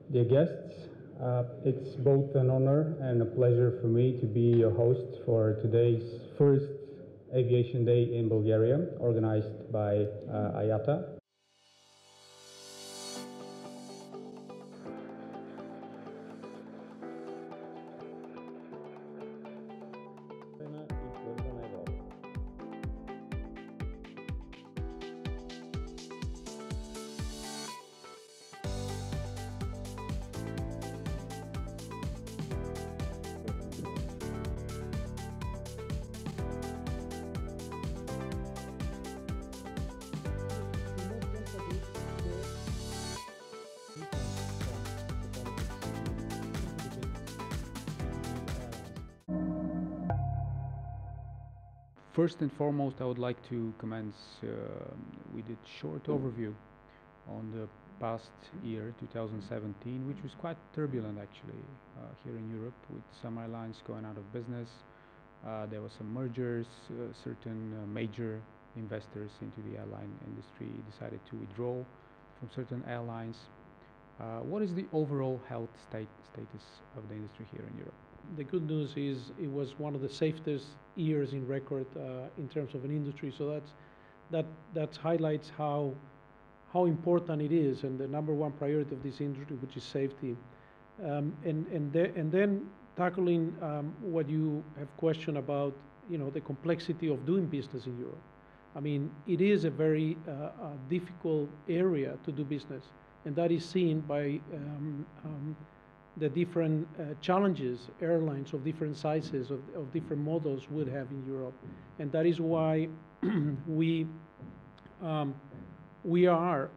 Dear guests, it's both an honor and a pleasure for me to be your host for today's first Aviation Day in Bulgaria, organized by IATA. First and foremost, I would like to commence with a short overview on the past year, 2017, which was quite turbulent actually here in Europe, with some airlines going out of business. There were some mergers, certain major investors into the airline industry decided to withdraw from certain airlines. What is the overall health status of the industry here in Europe? The good news is it was one of the safest years in record in terms of an industry. So that highlights how important it is, and the number one priority of this industry, which is safety. And then tackling what you have questioned about, the complexity of doing business in Europe. I mean, it is a very difficult area to do business, and that is seen by the different challenges airlines of different sizes, of different models would have in Europe. And that is why we are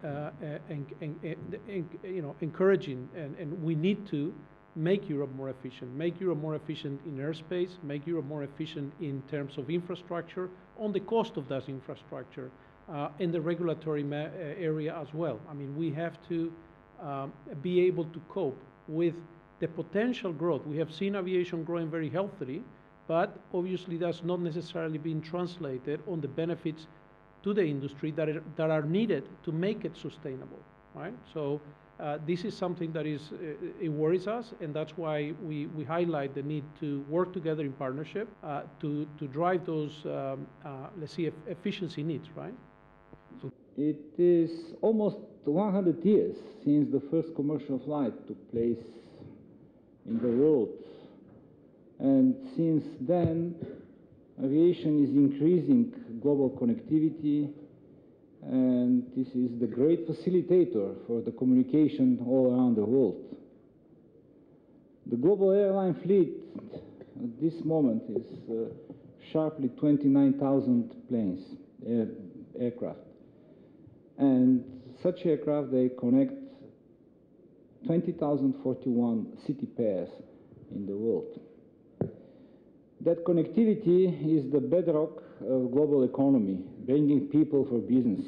encouraging, and we need to make Europe more efficient, in airspace, make Europe more efficient in terms of infrastructure, on the cost of that infrastructure, in the regulatory area as well. I mean, we have to be able to cope with the potential growth. We have seen aviation growing very healthily, but obviously that's not necessarily being translated on the benefits to the industry that are needed to make it sustainable, right? So this is something that it worries us, and that's why we highlight the need to work together in partnership to drive those, let's see, efficiency needs, right? It is almost 100 years since the first commercial flight took place in the world, and since then aviation is increasing global connectivity, and this is the great facilitator for the communication all around the world. The global airline fleet at this moment is sharply 29,000 planes, aircraft. And such aircraft, they connect 20,041 city pairs in the world. That connectivity is the bedrock of global economy, bringing people for business,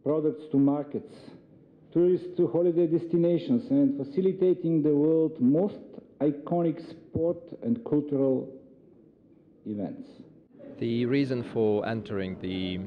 products to markets, tourists to holiday destinations, and facilitating the world's most iconic sport and cultural events. The reason for entering the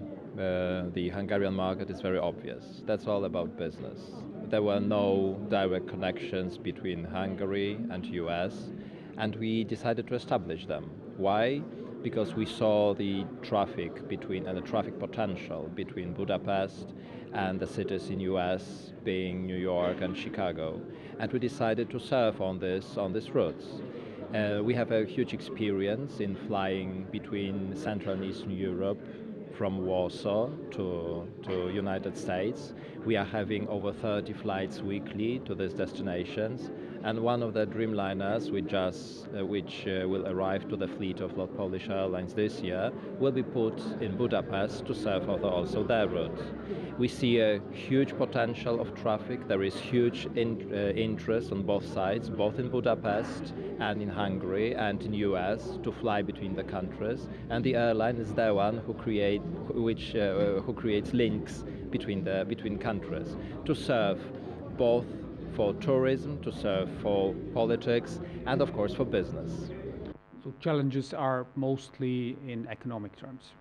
Hungarian market is very obvious. That's all about business. There were no direct connections between Hungary and US, and we decided to establish them. Why? Because we saw the traffic and the traffic potential between Budapest and the cities in US, being New York and Chicago, and we decided to surf on these routes. We have a huge experience in flying between Central and Eastern Europe, from Warsaw to United States. We are having over 30 flights weekly to these destinations, and one of the Dreamliners, which will arrive to the fleet of Polish Airlines this year, will be put in Budapest to serve also their route. We see a huge potential of traffic. There is huge interest on both sides, both in Budapest and in Hungary and in US, to fly between the countries, and the airline is the one who creates links between countries to serve both for tourism, to serve for politics, and of course for business. So challenges are mostly in economic terms.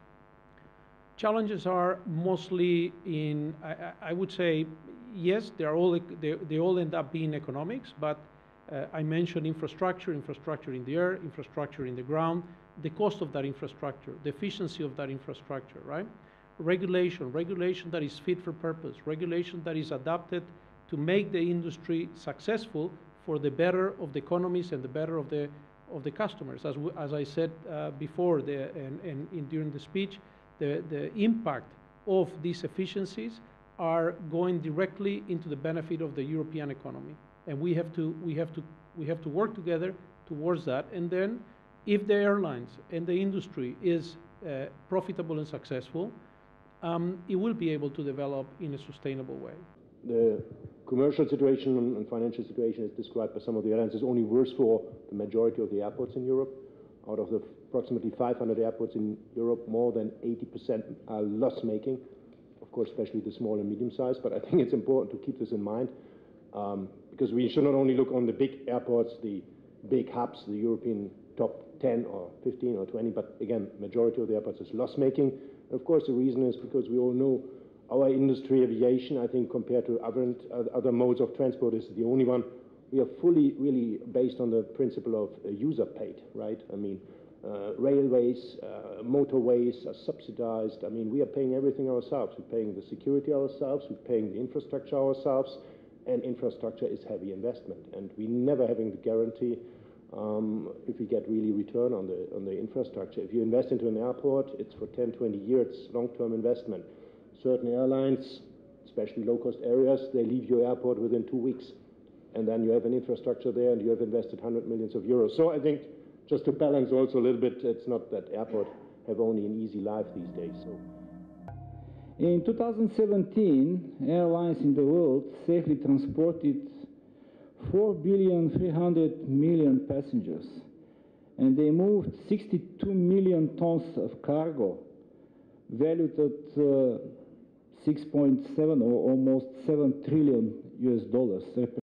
Challenges are mostly in, I would say, yes, they all end up being economics, but I mentioned infrastructure in the air, infrastructure in the ground, the cost of that infrastructure, the efficiency of that infrastructure, right? Regulation that is fit for purpose, regulation that is adapted to make the industry successful for the better of the economies and the better of the customers. As I said before during the speech, the impact of these efficiencies are going directly into the benefit of the European economy, and we have to work together towards that. And then, if the airlines and the industry is profitable and successful, it will be able to develop in a sustainable way. The commercial situation and financial situation as described by some of the airlines is only worse for the majority of the airports in Europe. Out of the approximately 500 airports in Europe, more than 80% are loss-making. Of course, especially the small and medium-sized, but I think it's important to keep this in mind because we should not only look on the big airports, the big hubs, the European top 10 or 15 or 20, but again, majority of the airports is loss-making. Of course, the reason is because we all know our industry, aviation, I think, compared to other modes of transport, is the only one. We are fully, really based on the principle of user paid, right? I mean, railways, motorways are subsidized. I mean, we are paying everything ourselves. We're paying the security ourselves. We're paying the infrastructure ourselves. And infrastructure is heavy investment. And we never having the guarantee if we get really return on the infrastructure. If you invest into an airport, it's for 10, 20 years, it's long-term investment. Certain airlines, especially low-cost areas, they leave your airport within 2 weeks. And then you have an infrastructure there and you have invested hundreds of millions of euros. So I think just to balance also a little bit, it's not that airport have only an easy life these days. So. In 2017, airlines in the world safely transported 4,300,000,000 passengers, and they moved 62 million tons of cargo, valued at 6.7 or almost $7 trillion.